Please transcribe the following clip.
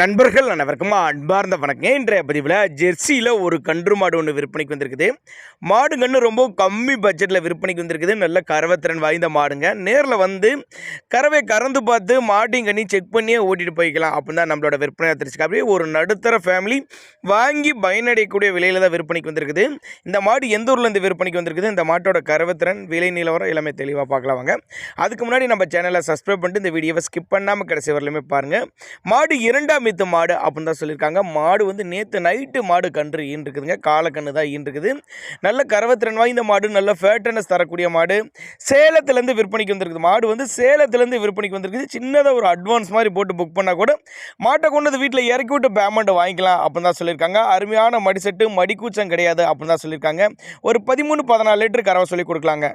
நண்பர்கள் அனைவருக்கும் அன்பார்ந்த வணக்கம். இன்றைய பதிவில் ஜெர்சியில் ஒரு கன்று மாடு ஒன்று விற்பனைக்கு வந்திருக்குது. மாடு கன்று ரொம்ப கம்மி பட்ஜெட்டில் விற்பனைக்கு வந்திருக்குது. நல்ல கறவைத்திறன் வாய்ந்த மாடுங்க. நேரில் வந்து கறவை கறந்து பார்த்து மாட்டையும் கண்ணி செக் பண்ணியே ஓட்டிகிட்டு போய்க்கலாம் அப்படின்னு தான் நம்மளோட விற்பனை தெரிஞ்சுக்க. அப்படியே ஒரு நடுத்தர ஃபேமிலி வாங்கி பயனடையக்கூடிய விலையில் தான் விற்பனைக்கு வந்திருக்குது. இந்த மாடு எந்த ஊர்லேருந்து விற்பனைக்கு வந்திருக்குது, இந்த மாட்டோட கறவைத்திறன் விலை நிலவரம் எல்லாமே தெளிவாக பார்க்கலாம் வாங்க. அதுக்கு முன்னாடி நம்ம சேனலை சப்ஸ்கிரைப் பண்ணிட்டு இந்த வீடியோவை ஸ்கிப் பண்ணாமல் கடைசி வரலையுமே பாருங்கள். மாடு இரண்டாம் மீத்து மாடு அப்படின்னு தான் சொல்லியிருக்காங்க. மாடு வந்து நேற்று நைட்டு மாடு கன்று ஈன்றுக்குதுங்க. காலக்கன்று தான் ஈன்றுக்குது. நல்ல கறவைத்திறன் வாய்ந்த மாடு, நல்ல ஃபேட்டனஸ் தரக்கூடிய மாடு. சேலத்துலேருந்து விற்பனைக்கு வந்திருக்குது. மாடு வந்து சேலத்துலேருந்து விற்பனைக்கு வந்திருக்குது. சின்னதாக ஒரு அட்வான்ஸ் மாதிரி போட்டு புக் பண்ணால் கூட மாட்டை கொண்டு வந்து வீட்டில் இறக்கி விட்டு பேமெண்ட் வாங்கிக்கலாம் அப்படின்னு தான் சொல்லியிருக்காங்க. அருமையான மடி செட்டு, மடிக்கூச்சம் கிடையாது அப்படின்னு தான் சொல்லியிருக்காங்க. ஒரு 13-14 லிட்டர் கறவை சொல்லி கொடுக்கலாங்க.